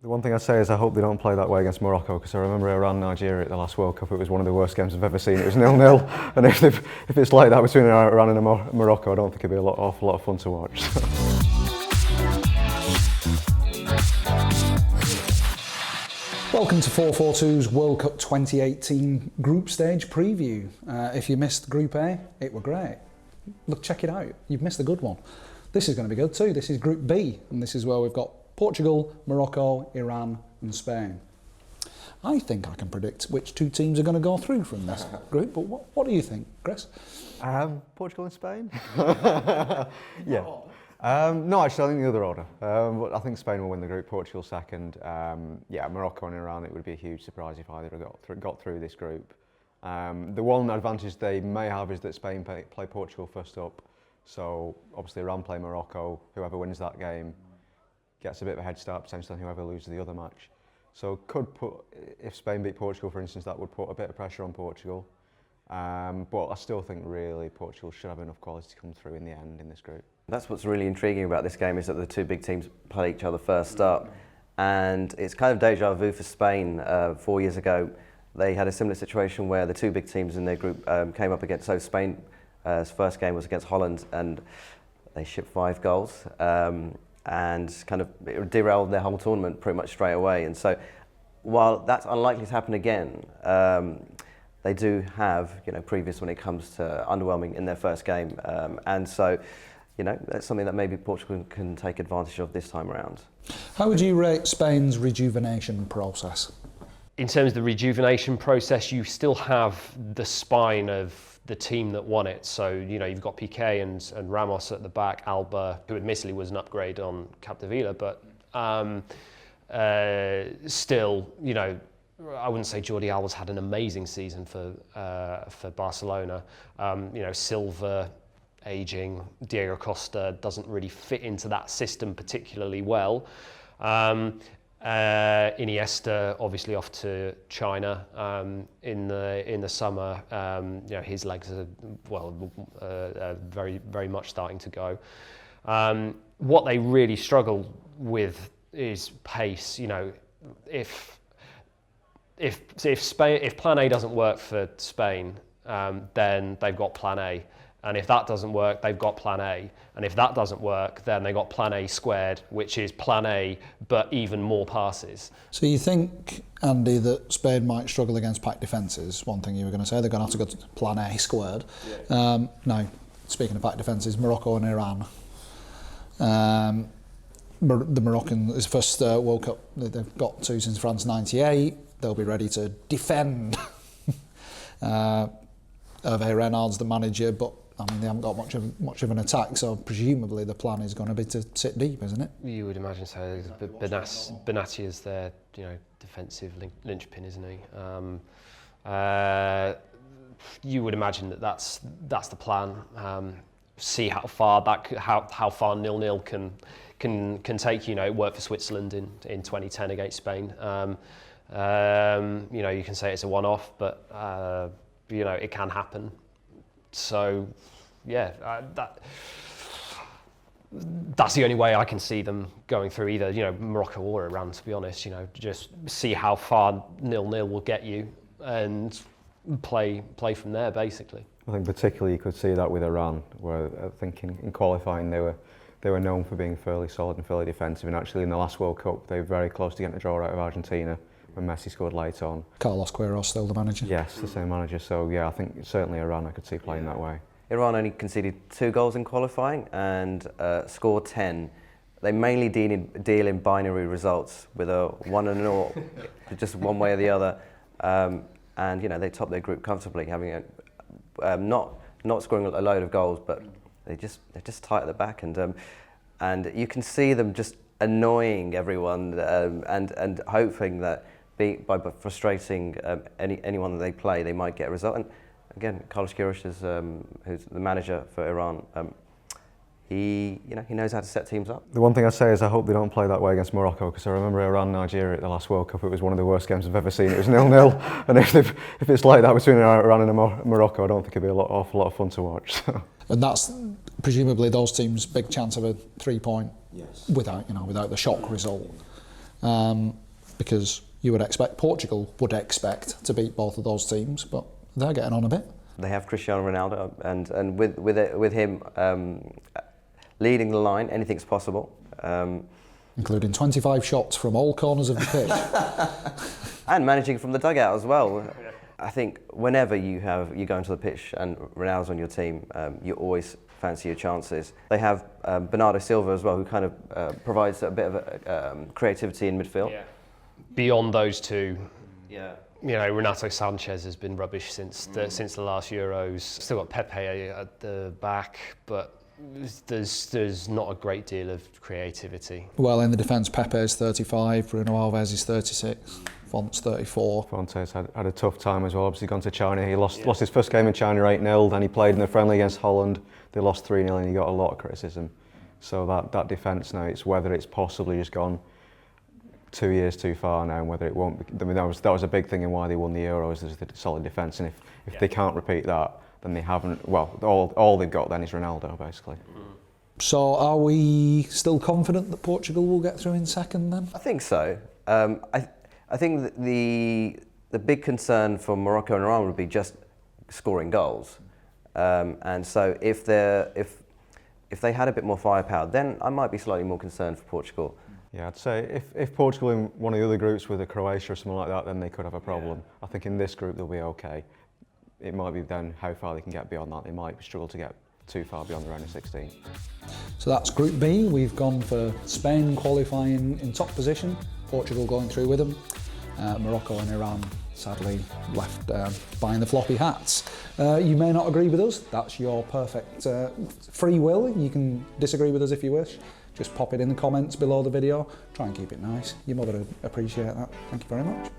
The one thing I say is I hope they don't play that way against Morocco, because I remember Iran and Nigeria at the last World Cup. It was one of the worst games I've ever seen. It was 0-0, and if it's like that between Iran and Morocco, I don't think it'd be an awful lot of fun to watch. Welcome to 442's World Cup 2018 group stage preview. If you missed Group A, it were great. Look, check it out. You've missed a good one. This is going to be good too. This is Group B, and this is where we've got Portugal, Morocco, Iran and Spain. I think I can predict which two teams are going to go through from this group, but what do you think, Chris? Portugal and Spain? Yeah. No, actually, I think the other order. But I think Spain will win the group, Portugal second. Yeah, Morocco and Iran, it would be a huge surprise if either got through this group. The one advantage they may have is that Spain play Portugal first up. So obviously Iran play Morocco. Whoever wins that game gets a bit of a head start potentially on whoever loses the other match. So if Spain beat Portugal, for instance, that would put a bit of pressure on Portugal. But I still think really Portugal should have enough quality to come through in the end in this group. That's what's really intriguing about this game, is that the two big teams play each other first up. And it's kind of deja vu for Spain. 4 years ago, they had a similar situation where the two big teams in their group came up against, so Spain's first game was against Holland, and they shipped 5 goals. And kind of it derailed their whole tournament pretty much straight away. And so while that's unlikely to happen again, they do have, previous when it comes to underwhelming in their first game. And so, that's something that maybe Portugal can take advantage of this time around. How would you rate Spain's rejuvenation process? In terms of the rejuvenation process, you still have the spine of the team that won it. So, you've got Piqué and Ramos at the back, Alba, who admittedly was an upgrade on Capdevila, but still, I wouldn't say Jordi Alba's had an amazing season for Barcelona. Silva, aging, Diego Costa doesn't really fit into that system particularly well. Iniesta obviously off to China in the summer. His legs are very very much starting to go. What they really struggle with is pace. If Plan A doesn't work for Spain, then they've got Plan A. And if that doesn't work, they've got Plan A. And if that doesn't work, then they've got Plan A squared, which is Plan A, but even more passes. So you think, Andy, that Spain might struggle against packed defences? One thing you were going to say, they're going to have to go to Plan A squared. Yeah. Now, speaking of packed defences, Morocco and Iran. The Moroccan is first World Cup they've got to since France '98. They'll be ready to defend. Hervé Renard's the manager, but they haven't got much of an attack, so presumably the plan is going to be to sit deep, isn't it? You would imagine so. Benatia is their defensive linchpin, isn't he? You would imagine that's the plan. See how far 0-0 can take. It worked for Switzerland in 2010 against Spain. You can say it's a one-off, but it can happen. So, yeah, that's the only way I can see them going through either, Morocco or Iran, to be honest. Just see how far 0-0 will get you and play from there, basically. I think particularly you could see that with Iran, where I think in qualifying they were known for being fairly solid and fairly defensive, and actually in the last World Cup they were very close to getting a draw out of Argentina when Messi scored late on. Carlos Queiroz still the manager? Yes, the same manager. So yeah, I think certainly Iran I could see playing that way. Iran only conceded 2 goals in qualifying and scored 10. They mainly deal in binary results with a 1 and 0, just one way or the other. And they top their group comfortably, having not scoring a load of goals, but they're just tight at the back, and you can see them just annoying everyone and hoping that by frustrating anyone that they play, they might get a result. And again, Carlos Queiroz is who's the manager for Iran. He knows how to set teams up. The one thing I say is I hope they don't play that way against Morocco, because I remember Iran and Nigeria at the last World Cup. It was one of the worst games I've ever seen. It was 0-0, and if it's like that between Iran and Morocco, I don't think it'd be an awful lot of fun to watch. And that's presumably those teams' big chance of a 3-point, yes, without the shock result. because you would expect Portugal would expect to beat both of those teams, but they're getting on a bit. They have Cristiano Ronaldo, and with him leading the line, anything's possible. Including 25 shots from all corners of the pitch. And managing from the dugout as well. I think whenever you go into the pitch and Ronaldo's on your team, you always fancy your chances. They have Bernardo Silva as well, who kind of provides a bit of creativity in midfield. Yeah. Beyond those two, Yeah. you know, Renato Sanchez has been rubbish since the last Euros. Still got Pepe at the back, but there's not a great deal of creativity. Well, in the defence, Pepe is 35, Bruno Alves is 36, Font's 34. Fonte's had a tough time as well. Obviously gone to China. He lost his first game in China 8-0. Then he played in the friendly against Holland. They lost 3-0 and he got a lot of criticism. So that defence now, it's whether it's possibly just gone 2 years too far now, and whether it won't be. I mean, that was a big thing in why they won the Euros, is the solid defence. And if they can't repeat that, then they haven't. Well, all they've got then is Ronaldo, basically. So are we still confident that Portugal will get through in second then? I think so. I think that the big concern for Morocco and Iran would be just scoring goals. And so if they had a bit more firepower, then I might be slightly more concerned for Portugal. Yeah, I'd say if Portugal in one of the other groups with a Croatia or something like that, then they could have a problem. Yeah. I think in this group they'll be okay. It might be then how far they can get beyond that. They might struggle to get too far beyond the round of 16. So that's Group B. We've gone for Spain qualifying in top position, Portugal going through with them, Morocco and Iran sadly left buying the floppy hats. You may not agree with us. That's your perfect free will. You can disagree with us if you wish. Just pop it in the comments below the video. Try and keep it nice. Your mother would appreciate that. Thank you very much.